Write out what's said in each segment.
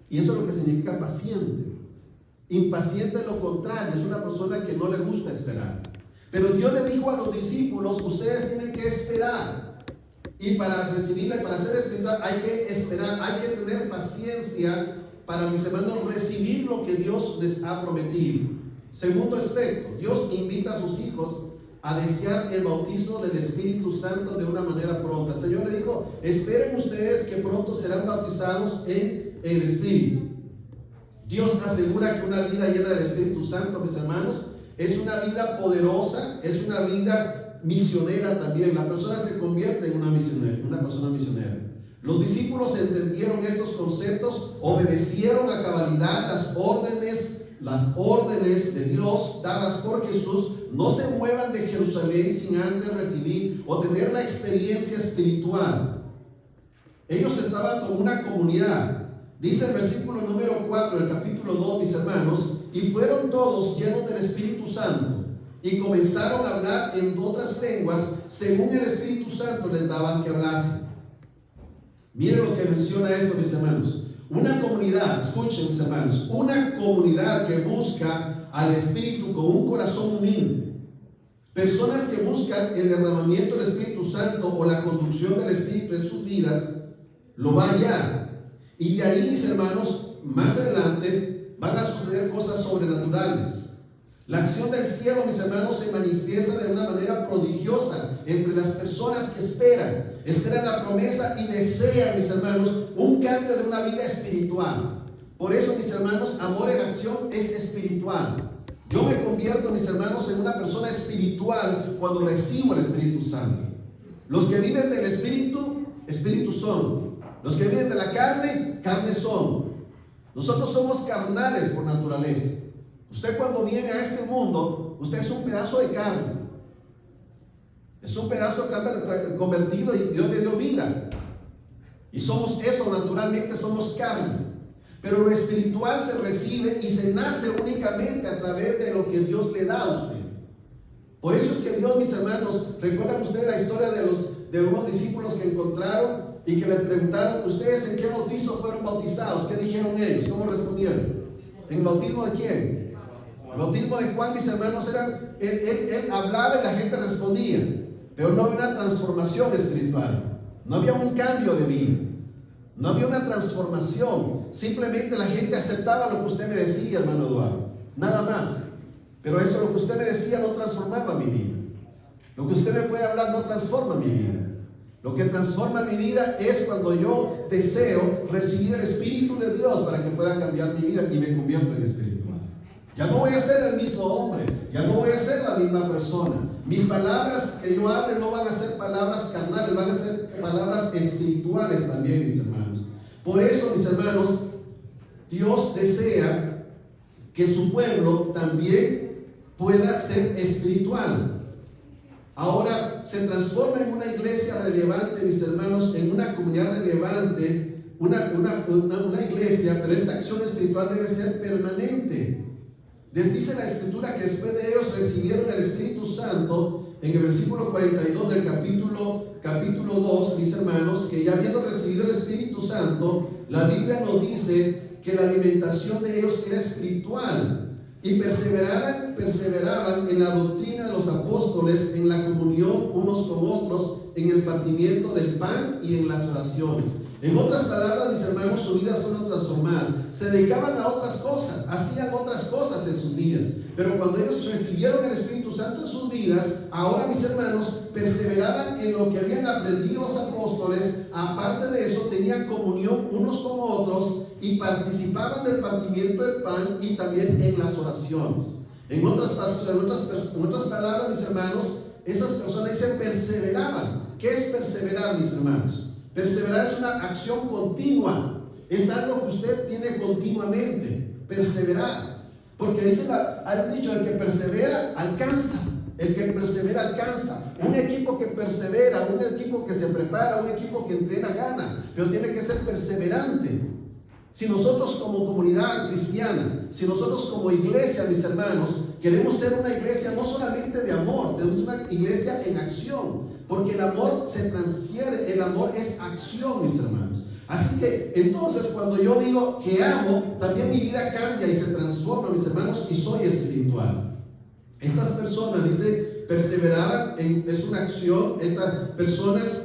Y eso es lo que significa paciente. Impaciente es lo contrario, es una persona que no le gusta esperar. Pero Dios le dijo a los discípulos, ustedes tienen que esperar. Y para recibirla y para ser espiritual hay que esperar, hay que tener paciencia para, mis hermanos, recibir lo que Dios les ha prometido. Segundo aspecto, Dios invita a sus hijos a desear el bautismo del Espíritu Santo de una manera pronta. El Señor le dijo, esperen ustedes que pronto serán bautizados en el Espíritu. Dios asegura que una vida llena del Espíritu Santo, mis hermanos, es una vida poderosa, es una vida misionera también. La persona se convierte en una persona misionera. Los discípulos entendieron estos conceptos, obedecieron a cabalidad las órdenes de Dios dadas por Jesús. No se muevan de Jerusalén sin antes recibir o tener la experiencia espiritual. Ellos estaban con una comunidad. Dice el versículo número 4 del capítulo 2, mis hermanos, y fueron todos llenos del Espíritu Santo y comenzaron a hablar en otras lenguas según el Espíritu Santo les daba que hablasen. Miren lo que menciona esto, mis hermanos. Una comunidad, escuchen, mis hermanos, una comunidad que busca al Espíritu con un corazón humilde. Personas que buscan el derramamiento del Espíritu Santo o la conducción del Espíritu en sus vidas, lo va a hallar. Y de ahí, mis hermanos, más adelante van a suceder cosas sobrenaturales. La acción del cielo, mis hermanos, se manifiesta de una manera prodigiosa entre las personas que esperan la promesa y desean, mis hermanos, un cambio de una vida espiritual. Por eso, mis hermanos, amor en acción es espiritual. Yo me convierto, mis hermanos, en una persona espiritual cuando recibo el Espíritu Santo. Los que viven del Espíritu, Espíritu son. Los que viven de la carne, carne son. Nosotros somos carnales por naturaleza. Usted cuando viene a este mundo, usted es un pedazo de carne. Es un pedazo de carne convertido y Dios le dio vida. Y somos eso, naturalmente somos carne. Pero lo espiritual se recibe y se nace únicamente a través de lo que Dios le da a usted. Por eso es que Dios, mis hermanos, ¿recuerdan ustedes la historia de unos discípulos que encontraron y que les preguntaron, ¿ustedes en qué bautizo fueron bautizados? ¿Qué dijeron ellos? ¿Cómo respondieron? ¿En el bautismo de quién? El bautismo de Juan, mis hermanos, él hablaba y la gente respondía, pero no había una transformación espiritual, no había un cambio de vida, no había una transformación, simplemente la gente aceptaba lo que usted me decía, hermano Eduardo, nada más. Pero eso, lo que usted me decía, no transformaba mi vida. Lo que usted me puede hablar no transforma mi vida. Lo que transforma mi vida es cuando yo deseo recibir el Espíritu de Dios para que pueda cambiar mi vida y me convierto en espiritual. Ya no voy a ser el mismo hombre, ya no voy a ser la misma persona. Mis palabras que yo hable no van a ser palabras carnales, van a ser palabras espirituales también, mis hermanos. Por eso, mis hermanos, Dios desea que su pueblo también pueda ser espiritual. Ahora se transforma en una iglesia relevante, mis hermanos, en una comunidad relevante, una iglesia, pero esta acción espiritual debe ser permanente. Les dice la Escritura que después de ellos recibieron el Espíritu Santo, en el versículo 42 del capítulo 2, mis hermanos, que ya habiendo recibido el Espíritu Santo, la Biblia nos dice que la alimentación de ellos era espiritual. Y perseveraban en la doctrina de los apóstoles, en la comunión unos con otros, en el partimiento del pan y en las oraciones. En otras palabras, mis hermanos, sus vidas fueron transformadas. Se dedicaban a otras cosas, hacían otras cosas en sus vidas. Pero cuando ellos recibieron el Espíritu Santo en sus vidas, ahora, mis hermanos, perseveraban en lo que habían aprendido los apóstoles. Aparte de eso, tenían comunión unos con otros y participaban del partimiento del pan y también en las oraciones. En otras palabras, mis hermanos, esas personas dicen perseveraban. ¿Qué es perseverar, mis hermanos? Perseverar es una acción continua, es algo que usted tiene continuamente, perseverar. Porque dice, hay dicho, el que persevera alcanza, el que persevera alcanza. Un equipo que persevera, un equipo que se prepara, un equipo que entrena gana, pero tiene que ser perseverante. Si nosotros como comunidad cristiana, si nosotros como iglesia, mis hermanos, queremos ser una iglesia no solamente de amor, tenemos una iglesia en acción, porque el amor se transfiere, el amor es acción, mis hermanos. Así que entonces cuando yo digo que amo, también mi vida cambia y se transforma, mis hermanos, y soy espiritual. Estas personas, dice, perseveraban es una acción. Estas personas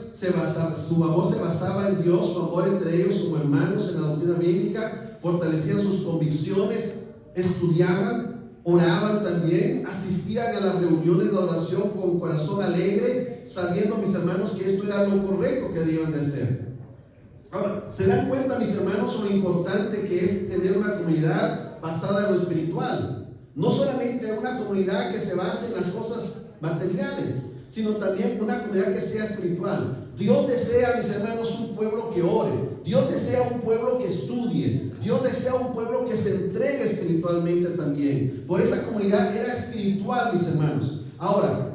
su amor se basaba en Dios, su amor entre ellos como hermanos en la doctrina bíblica, fortalecían sus convicciones, estudiaban, oraban también, asistían a las reuniones de oración con corazón alegre, sabiendo, mis hermanos, que esto era lo correcto que debían de hacer. Ahora, ¿se dan cuenta, mis hermanos, lo importante que es tener una comunidad basada en lo espiritual? No solamente una comunidad que se base en las cosas materiales, sino también una comunidad que sea espiritual. Dios desea, mis hermanos, un pueblo que ore. Dios desea un pueblo que estudie. Dios desea un pueblo que se entregue espiritualmente también. Por esa comunidad era espiritual, mis hermanos. Ahora,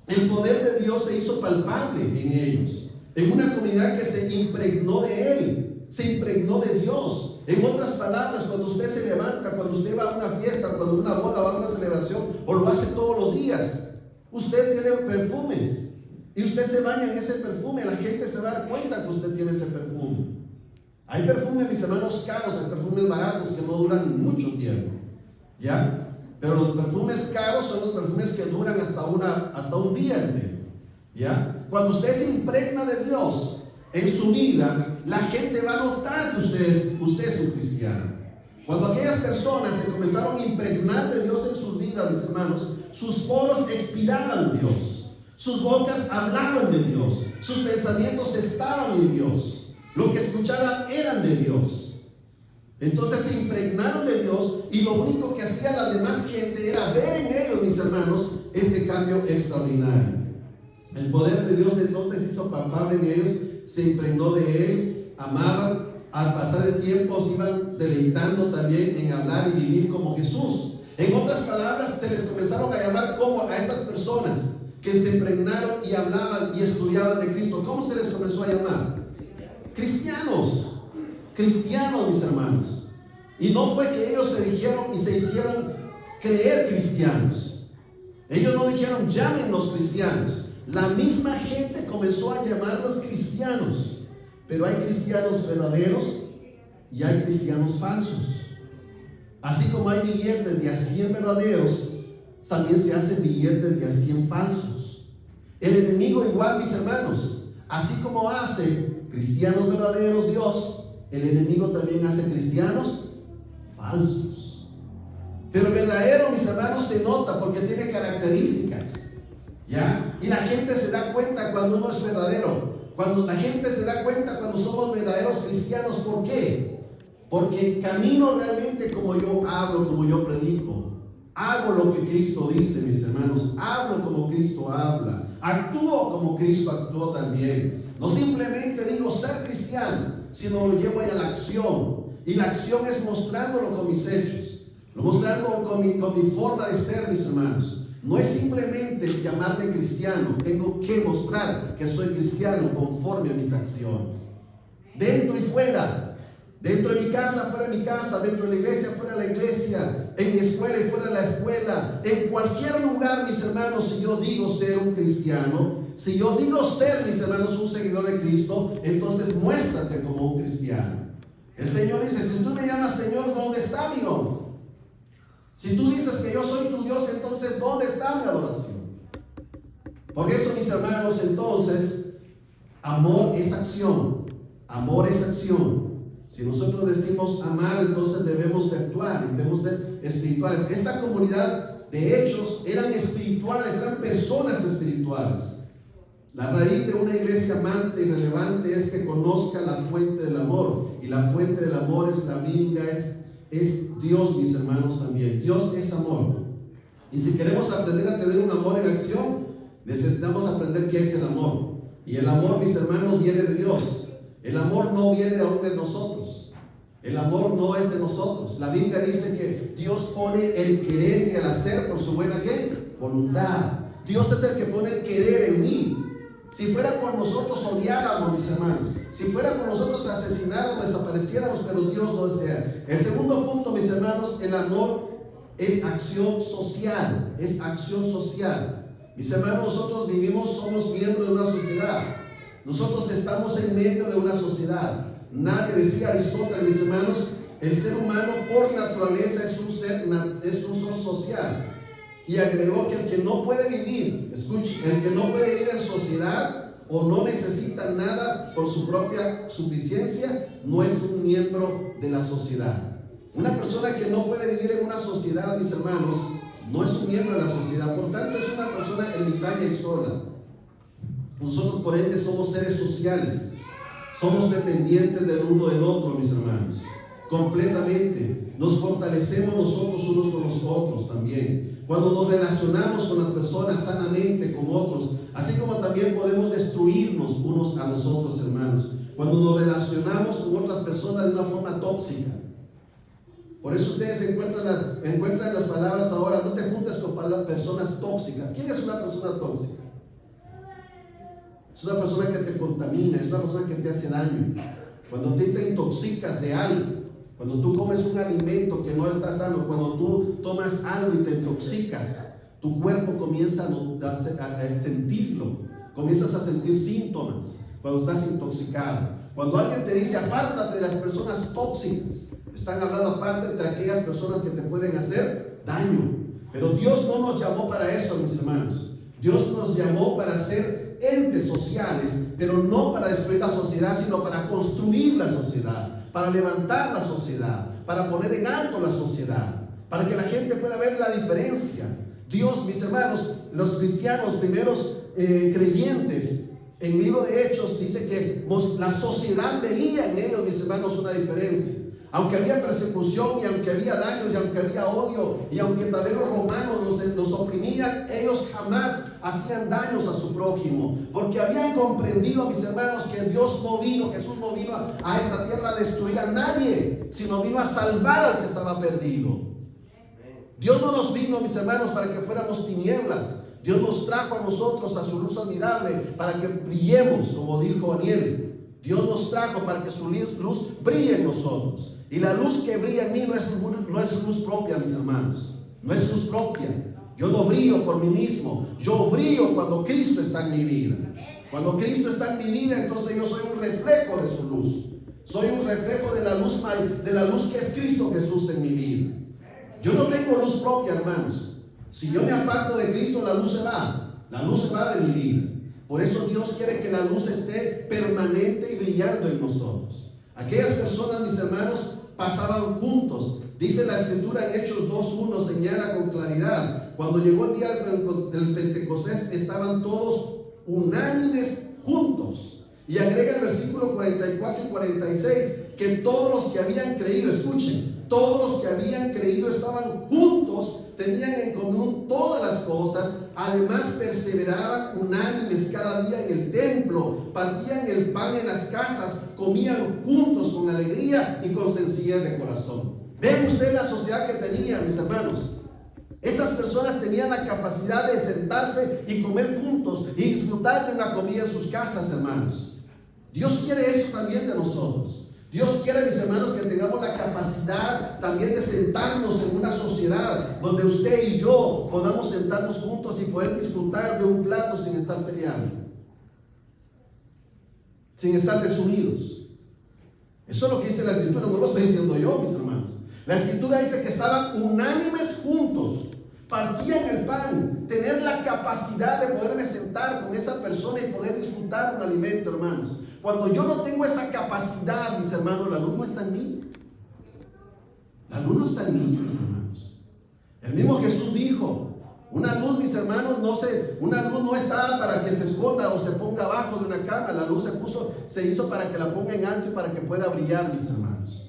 el poder de Dios se hizo palpable en ellos. En una comunidad que se impregnó de Él, se impregnó de Dios. En otras palabras, cuando usted se levanta, cuando usted va a una fiesta, cuando una boda, va a una celebración, o lo hace todos los días, usted tiene perfumes y usted se baña en ese perfume. La gente se va a dar cuenta que usted tiene ese perfume. Hay perfumes, mis hermanos, caros, hay perfumes baratos que no duran mucho tiempo, ¿ya? Pero los perfumes caros son los perfumes que duran hasta un día entero, ¿ya? Cuando usted se impregna de Dios en su vida, la gente va a notar que usted es un cristiano. Cuando aquellas personas se comenzaron a impregnar de Dios en sus vidas, mis hermanos, sus poros expiraban Dios, sus bocas hablaban de Dios, sus pensamientos estaban en Dios, lo que escuchaban eran de Dios. Entonces se impregnaron de Dios, y lo único que hacía la demás gente era ver en ellos, mis hermanos, este cambio extraordinario. El poder de Dios entonces hizo palpable en ellos, se impregnó de Él, amaban. Al pasar el tiempo se iban deleitando también en hablar y vivir como Jesús. En otras palabras, se les comenzaron a llamar como a estas personas que se impregnaron y hablaban y estudiaban de Cristo. ¿Cómo se les comenzó a llamar? Cristianos. Cristianos, mis hermanos. Y no fue que ellos se dijeron y se hicieron creer cristianos. Ellos no dijeron llámenlos cristianos. La misma gente comenzó a llamarlos cristianos. Pero hay cristianos verdaderos y hay cristianos falsos. Así como hay billetes de a 100 verdaderos, también se hacen billetes de a 100 falsos. El enemigo igual, mis hermanos, así como hace cristianos verdaderos Dios, el enemigo también hace cristianos falsos. Pero el verdadero, mis hermanos, se nota porque tiene características, ¿ya? Y la gente se da cuenta cuando uno es verdadero. Cuando la gente se da cuenta cuando somos verdaderos cristianos. ¿Por qué? Porque camino realmente como yo hablo, como yo predico. Hago lo que Cristo dice, mis hermanos. Hablo como Cristo habla. Actúo como Cristo actuó también. No simplemente digo ser cristiano, sino lo llevo a la acción. Y la acción es mostrándolo con mis hechos, lo mostrando con mi forma de ser, mis hermanos. No es simplemente llamarme cristiano, tengo que mostrar que soy cristiano conforme a mis acciones. Dentro y fuera, dentro de mi casa, fuera de mi casa, dentro de la iglesia, fuera de la iglesia, en mi escuela y fuera de la escuela, en cualquier lugar, mis hermanos, si yo digo ser un cristiano, si yo digo ser, mis hermanos, un seguidor de Cristo, entonces muéstrate como un cristiano. El Señor dice, si tú me llamas Señor, ¿dónde está mi honor? Si tú dices que yo soy tu Dios, entonces ¿dónde está mi adoración? Por eso, mis hermanos, entonces, amor es acción. Amor es acción. Si nosotros decimos amar, entonces debemos de actuar y debemos ser espirituales. Esta comunidad, de hechos, eran espirituales, eran personas espirituales. La raíz de una iglesia amante y relevante es que conozca la fuente del amor. Y la fuente del amor es la Biblia, es Dios, mis hermanos, también. Dios es amor. Y si queremos aprender a tener un amor en acción, necesitamos aprender qué es el amor. Y el amor, mis hermanos, viene de Dios. El amor no viene aún de nosotros. El amor no es de nosotros. La Biblia dice que Dios pone el querer y el hacer por su buena ¿qué? Voluntad. Dios es el que pone el querer en mí. Si fuera por nosotros odiáramos, mis hermanos. Si fuera por nosotros asesináramos, desapareciéramos, pero Dios lo desea. El segundo punto, mis hermanos, el amor es acción social. Es acción social. Mis hermanos, nosotros vivimos, somos miembros de una sociedad. Nosotros estamos en medio de una sociedad. Nadie, decía Aristóteles, mis hermanos, el ser humano por naturaleza es un ser social. Y agregó que el que no puede vivir, escuche, el que no puede vivir en sociedad o no necesita nada por su propia suficiencia, no es un miembro de la sociedad. Una persona que no puede vivir en una sociedad, mis hermanos, no es un miembro de la sociedad. Por tanto, es una persona ermitaña y sola. Nosotros, por ende, somos seres sociales. Somos dependientes del uno del otro, mis hermanos. Completamente. Nos fortalecemos nosotros unos con los otros también. Cuando nos relacionamos con las personas sanamente, con otros, así como también podemos destruirnos unos a los otros, hermanos, cuando nos relacionamos con otras personas de una forma tóxica. Por eso ustedes encuentran las palabras ahora: no te juntes con personas tóxicas. ¿Quién es una persona tóxica? Es una persona que te contamina, es una persona que te hace daño. Cuando te intoxicas de algo, cuando tú comes un alimento que no está sano, cuando tú tomas algo y te intoxicas, tu cuerpo comienza a sentirlo, comienzas a sentir síntomas cuando estás intoxicado. Cuando alguien te dice apártate de las personas tóxicas, están hablando aparte de aquellas personas que te pueden hacer daño. Pero Dios no nos llamó para eso, mis hermanos. Dios nos llamó para ser entes sociales, pero no para destruir la sociedad, sino para construir la sociedad, para levantar la sociedad, para poner en alto la sociedad, para que la gente pueda ver la diferencia. Dios, mis hermanos, los cristianos, primeros creyentes, en el libro de Hechos dice que la sociedad veía en ellos, mis hermanos, una diferencia. Aunque había persecución y aunque había daños y aunque había odio y aunque también los romanos los oprimían, ellos jamás hacían daños a su prójimo, porque habían comprendido, mis hermanos, que Jesús no vino a esta tierra a destruir a nadie, sino vino a salvar al que estaba perdido. Dios no nos vino, mis hermanos, para que fuéramos tinieblas. Dios nos trajo a nosotros a su luz admirable para que brillemos, como dijo Daniel. Dios nos trajo para que su luz brille en nosotros. Y la luz que brilla en mí no es luz propia, mis hermanos. No es luz propia. Yo no brillo por mí mismo. Yo brillo cuando Cristo está en mi vida. Cuando Cristo está en mi vida, entonces yo soy un reflejo de su luz. Soy un reflejo de la luz que es Cristo Jesús en mi vida. Yo no tengo luz propia, hermanos. Si yo me aparto de Cristo, la luz se va. La luz se va de mi vida. Por eso Dios quiere que la luz esté permanente y brillando en nosotros. Aquellas personas, mis hermanos, pasaban juntos. Dice la Escritura en Hechos 2:1, señala con claridad: cuando llegó el día del Pentecostés, estaban todos unánimes juntos. Y agrega el versículo 44 y 46 que todos los que habían creído, escuchen, todos los que habían creído estaban juntos, tenían en común todas las cosas, además perseveraban unánimes cada día en el templo, partían el pan en las casas, comían juntos con alegría y con sencillez de corazón. Ven usted la sociedad que tenían, mis hermanos. Estas personas tenían la capacidad de sentarse y comer juntos y disfrutar de una comida en sus casas, hermanos. Dios quiere eso también de nosotros. Dios quiere, mis hermanos, que tengamos la capacidad también de sentarnos en una sociedad donde usted y yo podamos sentarnos juntos y poder disfrutar de un plato sin estar peleando, sin estar desunidos. Eso es lo que dice la Escritura, no lo estoy diciendo yo, mis hermanos. La Escritura dice que estaban unánimes juntos, partían el pan, tener la capacidad de poderme sentar con esa persona y poder disfrutar un alimento, hermanos. Cuando yo no tengo esa capacidad, mis hermanos, la luz no está en mí. La luz no está en mí, mis hermanos. El mismo Jesús dijo: una luz, mis hermanos, una luz no está para que se esconda o se ponga abajo de una cama. La luz se hizo para que la ponga en alto y para que pueda brillar, mis hermanos.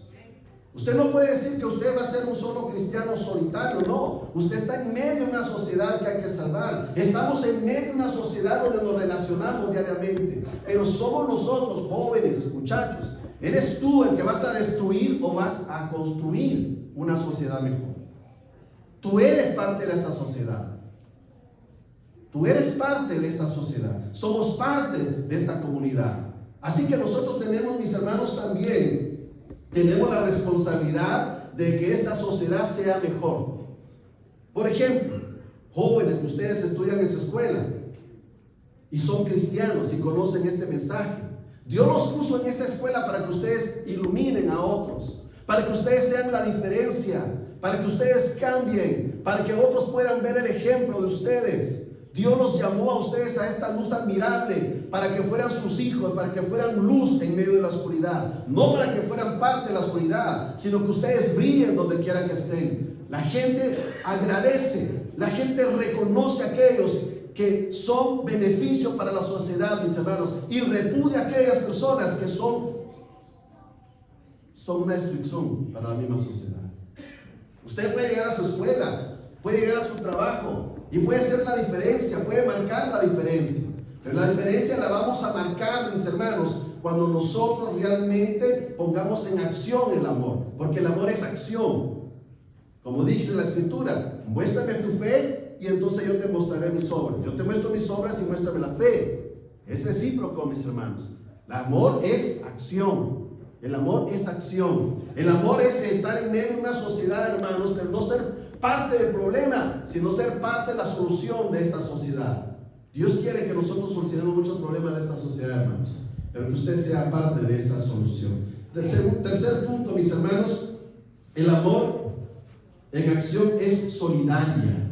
Usted no puede decir que usted va a ser un solo cristiano solitario, no. Usted está en medio de una sociedad que hay que salvar. Estamos en medio de una sociedad donde nos relacionamos diariamente. Pero somos nosotros, jóvenes, muchachos. ¿Eres tú el que vas a destruir o vas a construir una sociedad mejor? Tú eres parte de esa sociedad. Tú eres parte de esta sociedad. Somos parte de esta comunidad. Así que nosotros tenemos, mis hermanos, también tenemos la responsabilidad de que esta sociedad sea mejor. Por ejemplo, jóvenes que ustedes estudian en su escuela y son cristianos y conocen este mensaje. Dios los puso en esta escuela para que ustedes iluminen a otros, para que ustedes sean la diferencia, para que ustedes cambien, para que otros puedan ver el ejemplo de ustedes. Dios los llamó a ustedes a esta luz admirable, para que fueran sus hijos, para que fueran luz en medio de la oscuridad, no para que fueran parte de la oscuridad, sino que ustedes brillen donde quiera que estén. La gente agradece, la gente reconoce a aquellos que son beneficio para la sociedad, mis hermanos, y repudia a aquellas personas que son una destrucción para la misma sociedad. Usted puede llegar a su escuela, puede llegar a su trabajo y puede hacer la diferencia, puede marcar la diferencia. Pero la diferencia la vamos a marcar, mis hermanos, cuando nosotros realmente pongamos en acción el amor, porque el amor es acción. Como dice la Escritura, muéstrame tu fe y entonces yo te mostraré mis obras. Yo te muestro mis obras y muéstrame la fe. Es recíproco, mis hermanos. El amor es acción. El amor es acción. El amor es estar en medio de una sociedad, hermanos, pero no ser parte del problema, sino ser parte de la solución de esta sociedad. Dios quiere que nosotros solucionemos muchos problemas de esta sociedad, hermanos, pero que usted sea parte de esa solución. Tercer punto, mis hermanos, el amor en acción es solidaria.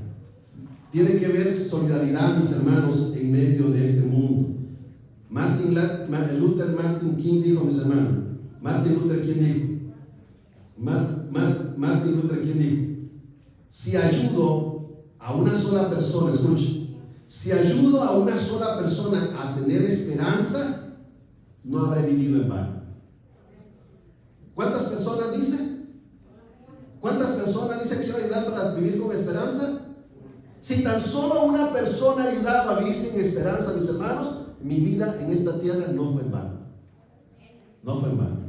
Tiene que ver solidaridad, mis hermanos, en medio de este mundo. Martin Luther King dijo, mis hermanos, Martin Luther King dijo, si ayudo a una sola persona, escuche, si ayudo a una sola persona a tener esperanza, no habré vivido en vano. ¿Cuántas personas dice? ¿Cuántas personas dice que iba a ayudar para vivir con esperanza? Si tan solo una persona ha ayudado a vivir sin esperanza, mis hermanos, mi vida en esta tierra no fue en vano. No fue en vano.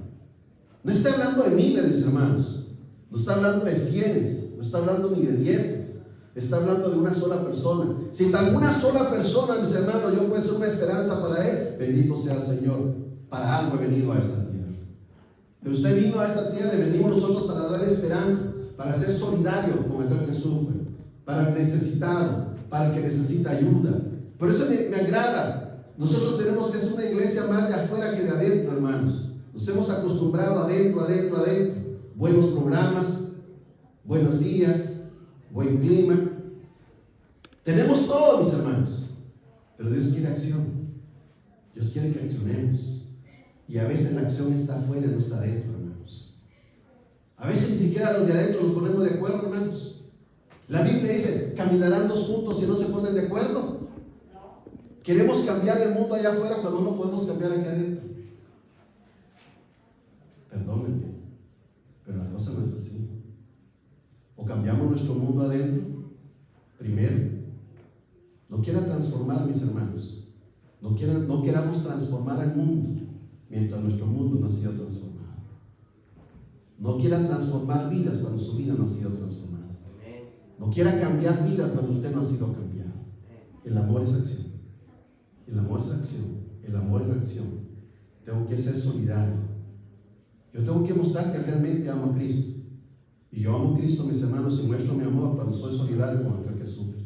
No está hablando de miles, mis hermanos. No está hablando de cienes. No está hablando ni de dieces. Está hablando de una sola persona. Si tan una sola persona, mis hermanos, yo puedo ser una esperanza para él, bendito sea el Señor. Para algo he venido a esta tierra. Pero usted vino a esta tierra y venimos nosotros para dar esperanza, para ser solidario con aquel que sufre, para el necesitado, para el que necesita ayuda. Por eso me agrada. Nosotros tenemos que ser una iglesia más de afuera que de adentro, hermanos. Nos hemos acostumbrado adentro. Buenos programas, buenas sillas, buen clima. Tenemos todo, mis hermanos. Pero Dios quiere acción. Dios quiere que accionemos. Y a veces la acción está afuera, no está adentro, hermanos. A veces ni siquiera los de adentro nos ponemos de acuerdo, hermanos. La Biblia dice, caminarán dos juntos y no se ponen de acuerdo. Queremos cambiar el mundo allá afuera cuando no podemos cambiar aquí adentro. Perdónenme, pero la cosa no es así. O cambiamos nuestro mundo adentro, primero. No quiera transformar, mis hermanos. No queramos transformar al mundo mientras nuestro mundo no ha sido transformado. No quiera transformar vidas cuando su vida no ha sido transformada. No quiera cambiar vidas cuando usted no ha sido cambiado. El amor es acción. El amor es acción. El amor es acción. Tengo que ser solidario. Yo tengo que mostrar que realmente amo a Cristo. Y yo amo a Cristo, mis hermanos, y muestro mi amor cuando soy solidario con aquel que sufre.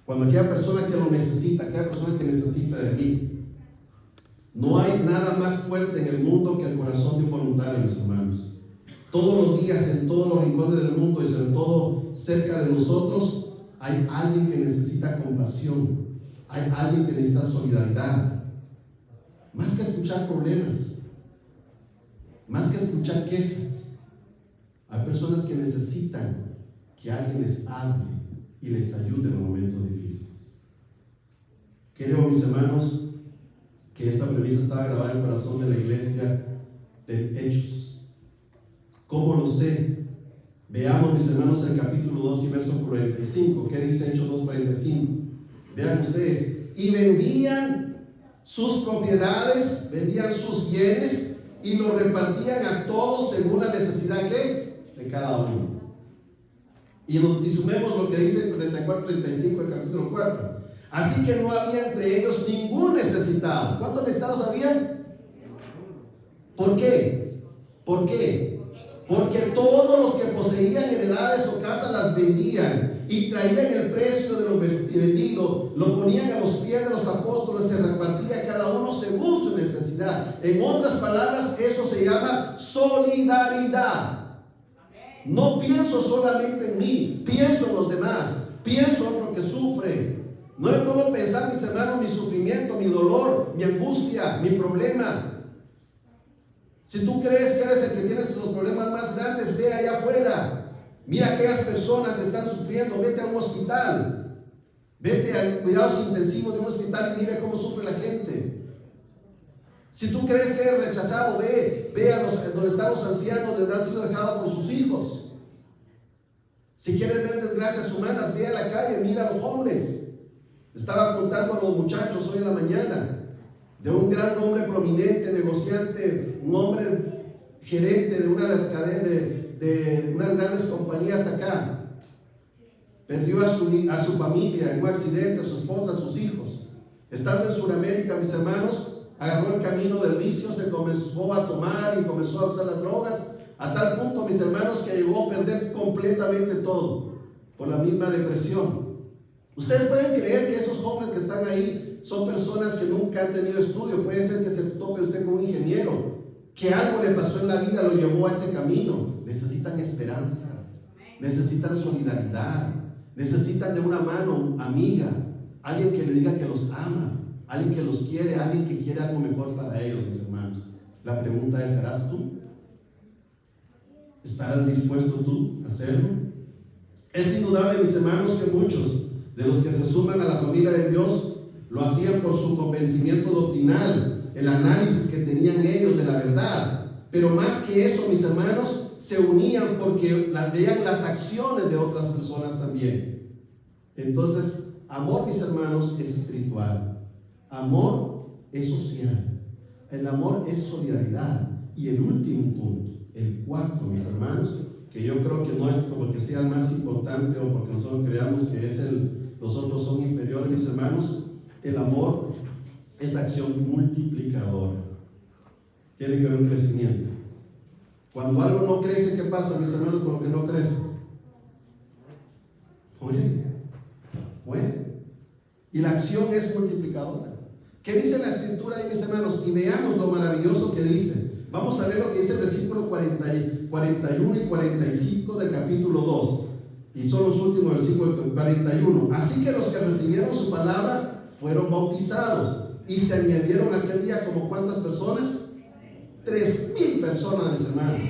Cuando aquella persona que lo necesita, aquella persona que necesita de mí. No hay nada más fuerte en el mundo que el corazón de un voluntario, mis hermanos. Todos los días, en todos los rincones del mundo y sobre todo cerca de nosotros, hay alguien que necesita compasión. Hay alguien que necesita solidaridad. Más que escuchar problemas, más que escuchar quejas, hay personas que necesitan que alguien les hable y les ayude en momentos difíciles. Creo, mis hermanos, que esta premisa estaba grabada en el corazón de la iglesia de Hechos. ¿Cómo lo sé? Veamos, mis hermanos, el capítulo 2 y verso 45. ¿Qué dice Hechos 2:45? Vean ustedes. Y vendían sus propiedades, vendían sus bienes y lo repartían a todos según la necesidad de cada uno. Y sumemos lo que dice el 34-35 del capítulo 4. Así que no había entre ellos ningún necesitado. ¿Cuántos necesitados habían? ¿Por qué? ¿Por qué? Porque todos los que poseían heredades o casas las vendían y traían el precio de lo vendido, lo ponían a los pies de los apóstoles, se repartía cada uno según su necesidad. En otras palabras, eso se llama solidaridad. No pienso solamente en mí, pienso en los demás, pienso en otro que sufre. No me puedo pensar, mis hermanos, mi sufrimiento, mi dolor, mi angustia, mi problema. Si tú crees que eres el que tienes los problemas más grandes, ve allá afuera. Mira aquellas personas que están sufriendo, vete a un hospital. Vete a cuidados intensivos de un hospital y mira cómo sufre la gente. Si tú crees que eres rechazado, ve a donde están los ancianos, donde han sido dejados por sus hijos. Si quieres ver desgracias humanas, ve a la calle, mira a los jóvenes. Estaba contando a los muchachos hoy en la mañana de un gran hombre prominente, negociante, un hombre gerente de una de las cadenas, de unas grandes compañías acá. Perdió a su familia en un accidente, a su esposa, a sus hijos. Estando en Sudamérica, mis hermanos, agarró el camino del vicio, se comenzó a tomar y comenzó a usar las drogas, a tal punto, mis hermanos, que llegó a perder completamente todo por la misma depresión. Ustedes pueden creer que esos jóvenes que están ahí son personas que nunca han tenido estudio. Puede ser que se tope usted con un ingeniero, que algo le pasó en la vida, lo llevó a ese camino. Necesitan esperanza, necesitan solidaridad, necesitan de una mano amiga, alguien que le diga que los ama, alguien que los quiere, alguien que quiere algo mejor para ellos, mis hermanos. La pregunta es, ¿serás tú? ¿Estarás dispuesto tú a hacerlo? Es indudable, mis hermanos, que muchos de los que se suman a la familia de Dios lo hacían por su convencimiento doctrinal, el análisis que tenían ellos de la verdad. Pero más que eso, mis hermanos, se unían porque veían las acciones de otras personas también. Entonces, amor, mis hermanos, es espiritual. Amor es social. El amor es solidaridad. Y el último punto, el cuarto, mis hermanos, que yo creo que no es porque sea el más importante o porque nosotros creamos que es los otros son inferiores, mis hermanos. El amor es acción multiplicadora. Tiene que haber un crecimiento. Cuando algo no crece, ¿qué pasa, mis hermanos, con lo que no crece? Muere. Y la acción es multiplicadora. ¿Qué dice la escritura ahí, mis hermanos? Y veamos lo maravilloso que dice. Vamos a ver lo que dice el versículo 41 y 45 del capítulo 2. Y son los últimos versículos 41. Así que los que recibieron su palabra fueron bautizados. Y se añadieron aquel día como ¿cuántas personas? 3,000 personas, mis hermanos.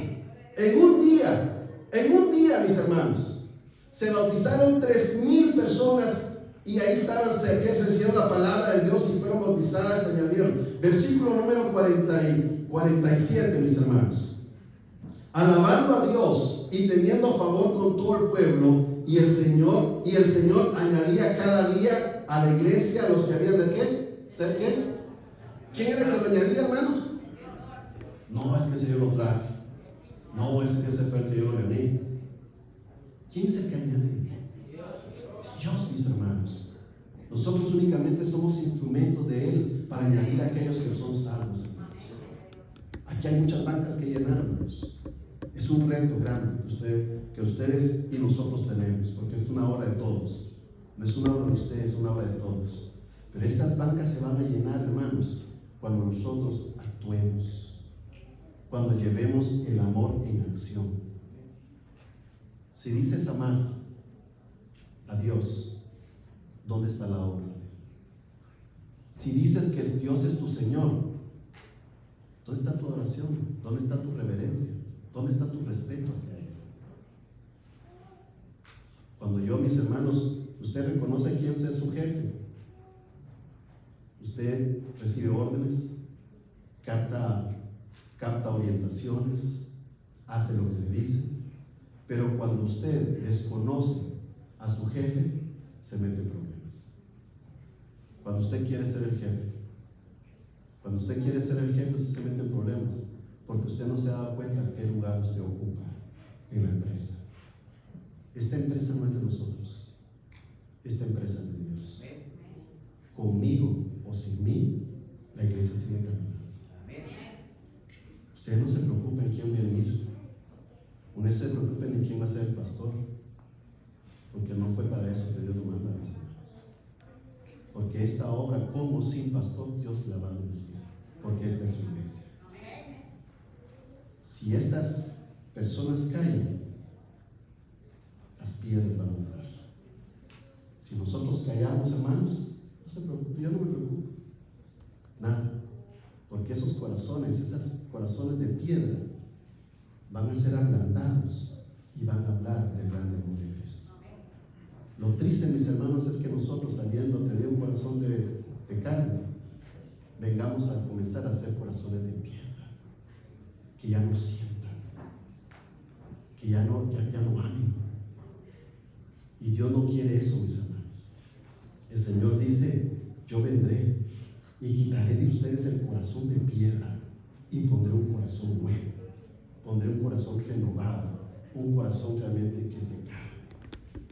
En un día, mis hermanos, se bautizaron 3,000 personas. Y ahí estaban, que recibieron la palabra de Dios y fueron bautizadas, se añadieron. Versículo número 47, mis hermanos. Alabando a Dios y teniendo favor con todo el pueblo, y el Señor añadía cada día a la iglesia a los que habían de qué, ¿ser qué? ¿Quién era el que lo añadía, hermanos? No, es que ese yo lo traje. No, es que ese fue el que yo lo gané. ¿Quién es el que añade? Es Dios, mis hermanos. Nosotros únicamente somos instrumentos de Él para añadir a aquellos que son salvos, hermanos. Aquí hay muchas bancas que llenar, hermanos. Es un reto grande que ustedes y nosotros tenemos, porque es una obra de todos. No es una obra de ustedes, es una obra de todos. Pero estas bancas se van a llenar, hermanos, cuando nosotros actuemos, cuando llevemos el amor en acción. Si dices amar a Dios, ¿dónde está la obra? Si dices que Dios es tu Señor, ¿dónde está tu adoración? ¿Dónde está tu reverencia? ¿Dónde está tu respeto hacia Él? Cuando yo, mis hermanos, usted reconoce quién es su jefe, usted recibe órdenes, capta orientaciones, hace lo que le dicen, pero cuando usted desconoce a su jefe, se mete en problemas. Cuando usted quiere ser el jefe, usted se mete en problemas, porque usted no se ha dado cuenta qué lugar usted ocupa en la empresa. Esta empresa no es de nosotros, esta empresa es de Dios. Conmigo o sin mí, la iglesia sigue caminando. Usted no se preocupe en quién va a venir. No se preocupen de quién va a ser el pastor, porque no fue para eso que Dios lo manda, mis hermanos. Porque esta obra, como sin pastor, Dios la va a dirigir, porque esta es su iglesia. Si estas personas caen, las piedras van a volar. Si nosotros callamos, hermanos, no se preocupe, yo no me preocupo, nada, porque esos corazones de piedra van a ser ablandados y van a hablar del grande amor de Cristo. Lo triste, mis hermanos, es que nosotros, habiendo tenido un corazón de carne, vengamos a comenzar a hacer corazones de piedra, que ya no sientan, que ya no amen. Y Dios no quiere eso, mis hermanos. El Señor dice: yo vendré y quitaré de ustedes el corazón de piedra y pondré un corazón nuevo, pondré un corazón renovado, un corazón realmente que es de carne,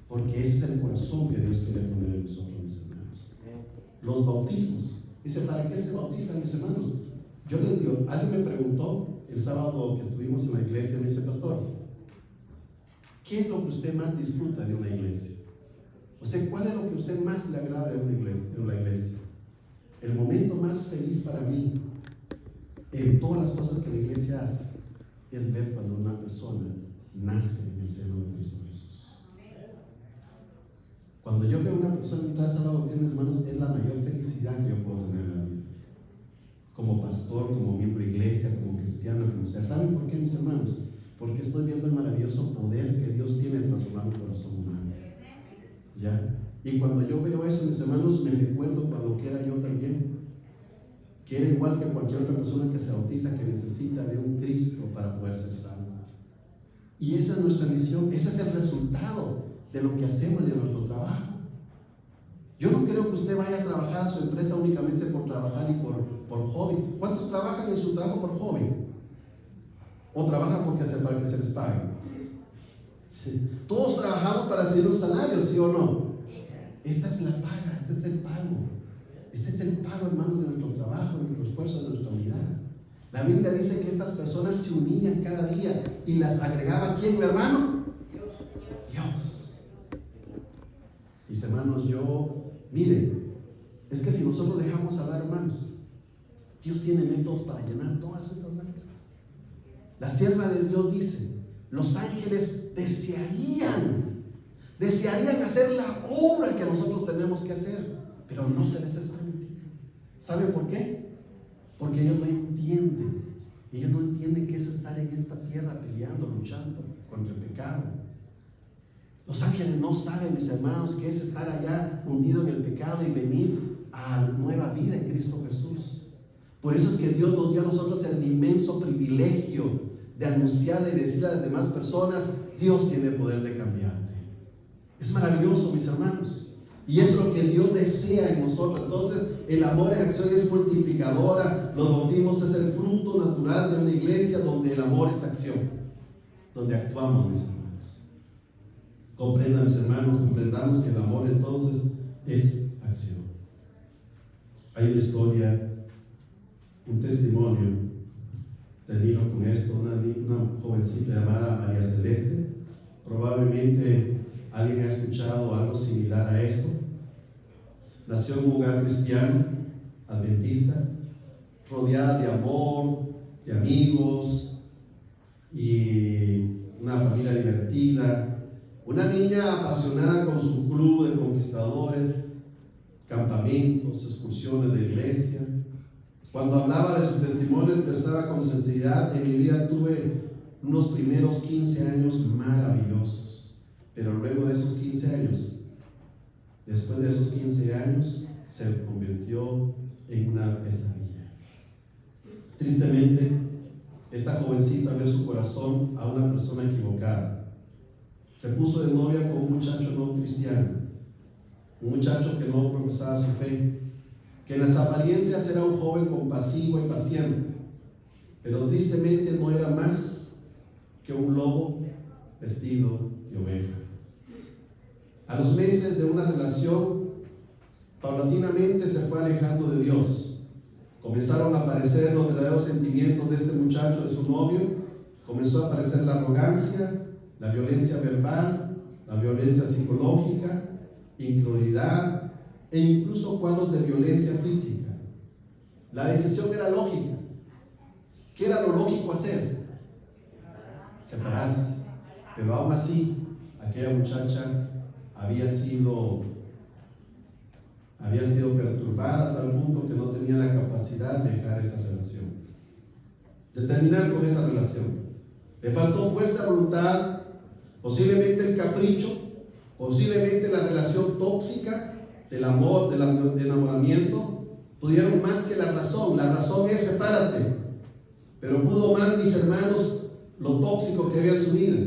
porque ese es el corazón que Dios quiere poner en nosotros, mis hermanos. Los bautismos, dice: ¿para qué se bautizan, mis hermanos? Yo les digo, alguien me preguntó el sábado que estuvimos en la iglesia, me dice: pastor, ¿qué es lo que usted más disfruta de una iglesia? O sea, ¿cuál es lo que a usted más le agrada de una iglesia? El momento más feliz para mí, en todas las cosas que la iglesia hace, es ver cuando una persona nace en el seno de Cristo Jesús. Cuando yo veo a una persona entrar a la bautismo, hermanos, es la mayor felicidad que yo puedo tener en la vida. Como pastor, como miembro de iglesia, como cristiano, como sea. ¿Saben por qué, mis hermanos? Porque estoy viendo el maravilloso poder que Dios tiene de transformar un corazón humano. ¿Ya? Y cuando yo veo eso, mis hermanos, me recuerdo cuando que era yo también, que era igual que cualquier otra persona que se bautiza, que necesita de un Cristo para poder ser salvo. Y esa es nuestra misión, ese es el resultado de lo que hacemos, de nuestro trabajo. Yo no creo que usted vaya a trabajar a su empresa únicamente por trabajar y por hobby. ¿Cuántos trabajan en su trabajo por hobby? ¿O trabajan para que se les pague? Sí. Todos trabajamos para recibir un salario, ¿sí o no? Esta es la paga, este es el pago. Este es el pago, hermanos, de nuestro trabajo, de nuestro esfuerzo, de nuestra unidad. La Biblia dice que estas personas se unían cada día y las agregaba. ¿Quién, mi hermano? Dios. Mis hermanos, miren, es que si nosotros dejamos hablar, hermanos, Dios tiene métodos para llenar todas estas marcas. La sierva de Dios dice: los ángeles desearían hacer la obra que nosotros tenemos que hacer, pero no se les es permitido. ¿Saben por qué? Porque ellos no entienden qué es estar en esta tierra peleando, luchando contra el pecado. Los ángeles no saben, mis hermanos, qué es estar allá hundido en el pecado y venir a la nueva vida en Cristo Jesús. Por eso es que Dios nos dio a nosotros el inmenso privilegio de anunciarle y decirle a las demás personas: Dios tiene el poder de cambiarte. Es maravilloso, mis hermanos, y es lo que Dios desea en nosotros. Entonces, el amor en acción es multiplicadora. Los bautismos es el fruto natural de una iglesia donde el amor es acción, donde actuamos, mis hermanos. Comprendan, mis hermanos, comprendamos que el amor entonces es acción. Hay una historia, un testimonio. Termino con esto. Una jovencita llamada María Celeste. Probablemente alguien ha escuchado algo similar a esto. Nació en un hogar cristiano, adventista, rodeada de amor, de amigos y una familia divertida. Una niña apasionada con su club de conquistadores, campamentos, excursiones de iglesia. Cuando hablaba de su testimonio, expresaba con sinceridad: en mi vida tuve unos primeros 15 años maravillosos, pero luego de esos 15 años, después de esos 15 años, se convirtió en una pesadilla. Tristemente, esta jovencita abrió su corazón a una persona equivocada. Se puso de novia con un muchacho no cristiano, un muchacho que no profesaba su fe, que en las apariencias era un joven compasivo y paciente, pero tristemente no era más que un lobo vestido de oveja. A los meses de una relación, paulatinamente se fue alejando de Dios. Comenzaron a aparecer los verdaderos sentimientos de este muchacho, de su novio, comenzó a aparecer la arrogancia, la violencia verbal, la violencia psicológica, incredulidad e incluso cuadros de violencia física. La decisión era lógica. ¿Qué era lo lógico hacer? Separarse. Pero aún así, aquella muchacha había sido perturbada a tal punto que no tenía la capacidad de dejar esa relación, de terminar con esa relación. Le faltó fuerza de voluntad, posiblemente el capricho, posiblemente la relación tóxica del amor, del enamoramiento, pudieron más que la razón. La razón es sepárate, pero pudo más, mis hermanos, lo tóxico que había en su vida.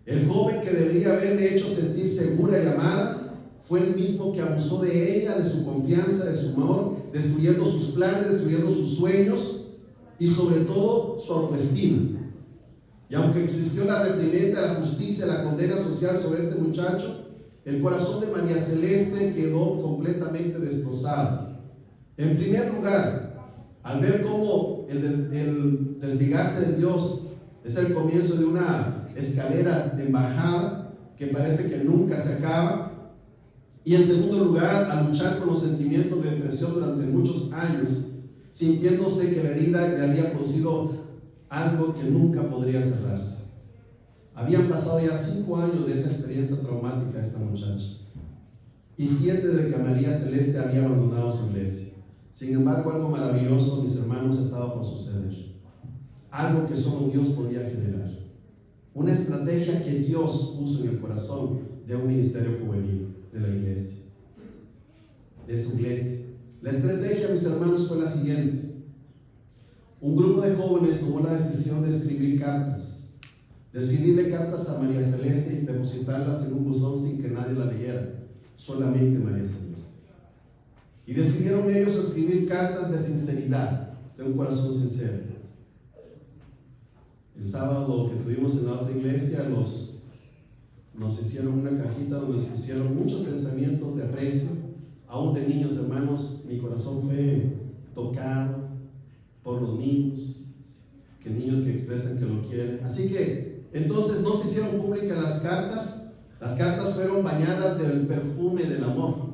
El joven que debería haberle hecho sentir segura y amada fue el mismo que abusó de ella, de su confianza, de su amor, destruyendo sus planes, destruyendo sus sueños y sobre todo su autoestima. Y aunque existió la reprimenda, la justicia, la condena social sobre este muchacho, el corazón de María Celeste quedó completamente destrozado. En primer lugar, al ver cómo el desligarse de Dios es el comienzo de una escalera de bajada que parece que nunca se acaba. Y en segundo lugar, al luchar con los sentimientos de depresión durante muchos años, sintiéndose que la herida le había producido algo que nunca podría cerrarse. Habían pasado ya 5 años de esa experiencia traumática de esta muchacha y 7 de que María Celeste había abandonado su iglesia. Sin embargo, algo maravilloso, mis hermanos, estaba por suceder. Algo que solo Dios podía generar. Una estrategia que Dios puso en el corazón de un ministerio juvenil de la iglesia, de esa iglesia. La estrategia, mis hermanos, fue la siguiente. Un grupo de jóvenes tomó la decisión de escribirle cartas a María Celeste y depositarlas en un buzón sin que nadie la leyera, solamente María Celeste. Y decidieron ellos escribir cartas de sinceridad, de un corazón sincero. El sábado que tuvimos en la otra iglesia, nos hicieron una cajita donde nos pusieron muchos pensamientos de aprecio, aún de niños, hermanos. Mi corazón fue tocado por los niños que expresan que lo quieren. Así que entonces no se hicieron públicas las cartas fueron bañadas del perfume del amor,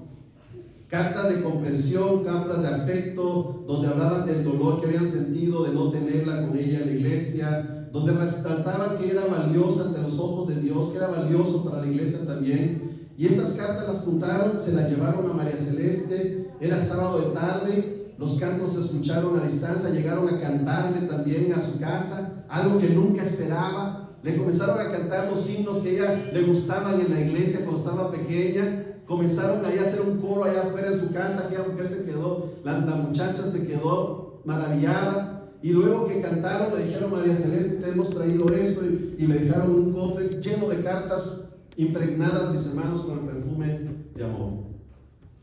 cartas de comprensión, cartas de afecto, donde hablaban del dolor que habían sentido de no tenerla con ella en la iglesia, donde resaltaban que era valiosa ante los ojos de Dios, que era valioso para la iglesia también. Y estas cartas las juntaron, se las llevaron a María Celeste. Era sábado de tarde, los cantos se escucharon a distancia, llegaron a cantarle también a su casa, algo que nunca esperaba. Le comenzaron a cantar los himnos que a ella le gustaban en la iglesia cuando estaba pequeña. Comenzaron ahí a hacer un coro allá afuera de su casa. Aquella mujer se quedó, la muchacha se quedó maravillada. Y luego que cantaron, le dijeron: María Celeste, te hemos traído esto, y le dejaron un cofre lleno de cartas impregnadas, mis hermanos, con el perfume de amor.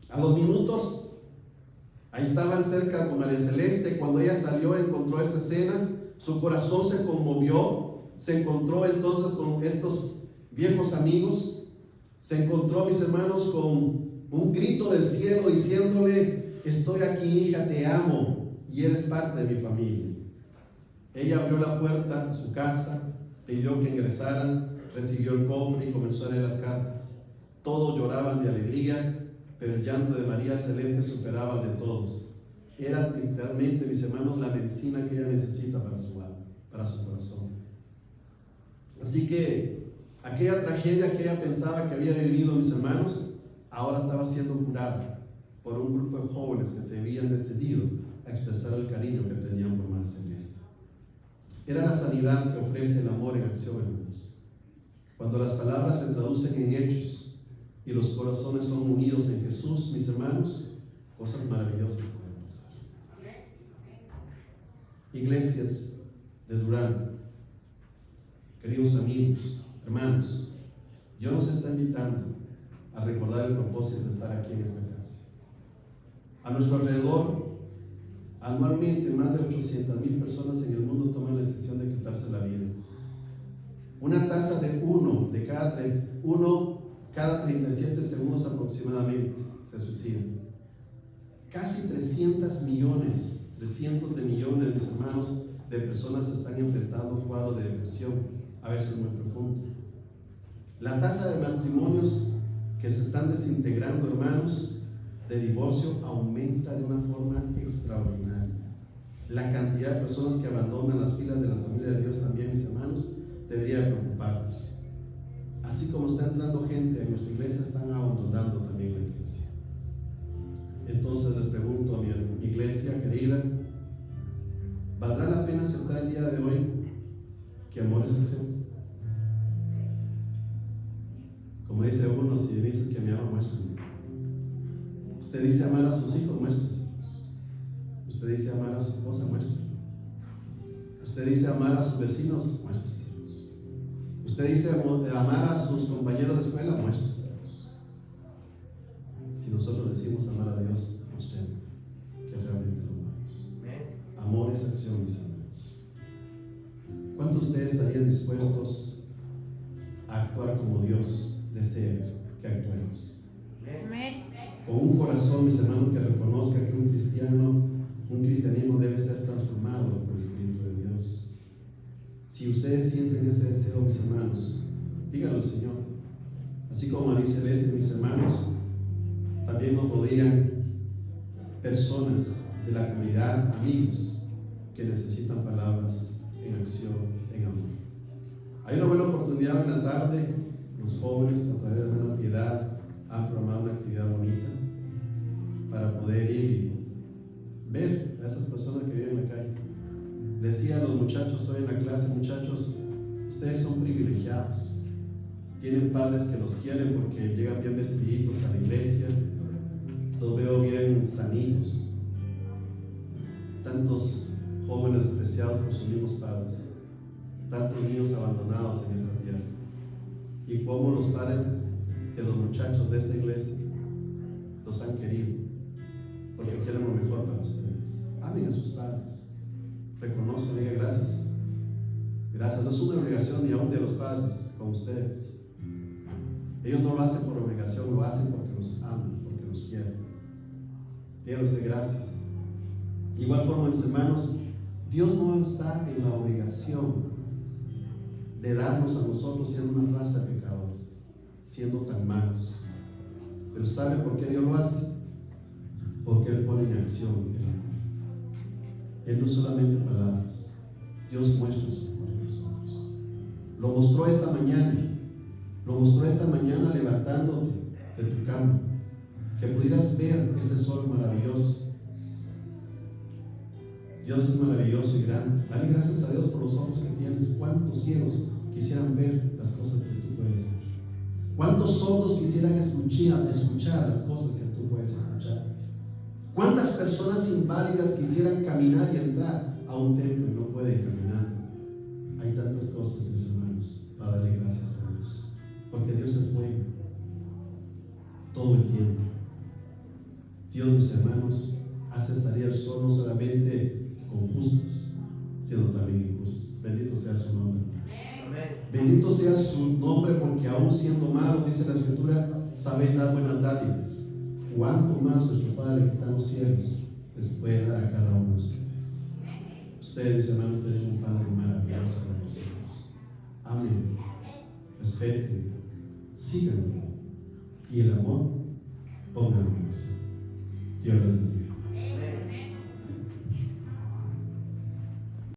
A los minutos, ahí estaban cerca con María Celeste. Cuando ella salió, encontró esa escena, su corazón se conmovió, se encontró entonces con estos viejos amigos, se encontró, mis hermanos, con un grito del cielo diciéndole: estoy aquí, hija, te amo y eres parte de mi familia. Ella abrió la puerta de su casa, pidió que ingresaran, recibió el cofre y comenzó a leer las cartas. Todos lloraban de alegría, pero el llanto de María Celeste superaba el de todos. Era literalmente, mis hermanos, la medicina que ella necesita para su alma, para su corazón. Así que aquella tragedia que ella pensaba que había vivido, mis hermanos, ahora estaba siendo curada por un grupo de jóvenes que se habían decidido a expresar el cariño que tenían por María Celeste. Era la sanidad que ofrece el amor en acción, hermanos. Cuando las palabras se traducen en hechos y los corazones son unidos en Jesús, mis hermanos, cosas maravillosas pueden pasar. Iglesias de Durán, queridos amigos, hermanos, Dios nos está invitando a recordar el propósito de estar aquí en esta casa. A nuestro alrededor, anualmente más de 800,000 personas en el mundo toman la decisión de quitarse la vida. Una tasa de uno cada 37 segundos aproximadamente se suicida. Casi 300 de millones, mis hermanos, de personas están enfrentando un cuadro de depresión, a veces muy profundo. La tasa de matrimonios que se están desintegrando, hermanos, de divorcio aumenta de una forma extraordinaria. La cantidad de personas que abandonan las filas de la familia de Dios también, mis hermanos, debería preocuparnos. Así como está entrando gente en nuestra iglesia, están abandonando también la iglesia. Entonces les pregunto a mi iglesia querida, ¿valdrá la pena aceptar el día de hoy que amor es acción? Como dice uno, si dice que me ama, muéstrame. Usted dice amar a sus hijos, muéstreselos. Usted dice amar a su esposa, muéstrelo. Usted dice amar a sus vecinos, muéstreselos. Usted dice amar a sus compañeros de escuela, muéstreselos. Si nosotros decimos amar a Dios, mostremos que realmente lo amamos. Amor es acción, mis hermanos. ¿Cuántos de ustedes estarían dispuestos a actuar como Dios desea que actuemos? Con un corazón, mis hermanos, que reconozca que un cristianismo debe ser transformado por el Espíritu de Dios. Si ustedes sienten ese deseo, mis hermanos, díganlo al Señor. Así como María Celeste, mis hermanos, también nos rodean personas de la comunidad, amigos, que necesitan palabras en acción, en amor. Hay una buena oportunidad en la tarde. Los jóvenes, a través de Buena Piedad, han programado una actividad bonita para poder ir y ver a esas personas que viven en la calle. Les decía a los muchachos hoy en la clase: muchachos, ustedes son privilegiados. Tienen padres que los quieren porque llegan bien vestiditos a la iglesia. Los veo bien sanitos. Tantos jóvenes despreciados por sus mismos padres. Tantos niños abandonados en esta tierra. Y cómo los padres de los muchachos de esta iglesia los han querido, porque quieren lo mejor para ustedes. Amen a sus padres, reconozcan, digan gracias. Gracias, no es una obligación ni aún de los padres con ustedes. Ellos no lo hacen por obligación, lo hacen porque los aman, porque los quieren. Díganle usted gracias. De igual forma, mis hermanos, Dios no está en la obligación de darnos a nosotros siendo una raza de pecadores, siendo tan malos. Pero ¿sabe por qué Dios lo hace? Porque Él pone en acción el amor. Él no solamente palabras, Dios muestra su amor en nosotros. Lo mostró esta mañana levantándote de tu cama, que pudieras ver ese sol maravilloso. Dios es maravilloso y grande. Dale gracias a Dios por los ojos que tienes. ¿Cuántos ciegos quisieran ver las cosas que tú puedes ver? ¿Cuántos sordos quisieran escuchar las cosas que tú puedes escuchar? ¿Cuántas personas inválidas quisieran caminar y entrar a un templo y no pueden caminar? Hay tantas cosas, mis hermanos, para darle gracias a Dios, porque Dios es bueno todo el tiempo. Dios, mis hermanos, hace salir el sol no solamente con justos, sino también injustos. Bendito sea su nombre. Amén. Bendito sea su nombre, porque aún siendo malos, dice la Escritura, sabéis dar buenas dádivas. Cuanto más nuestro Padre que está en los cielos les puede dar a cada uno de ustedes. Ustedes, mis hermanos, tienen un Padre maravilloso para nosotros. Amén. Respeten, síganlo, y el amor, pónganlo en acción. Dios les bendiga.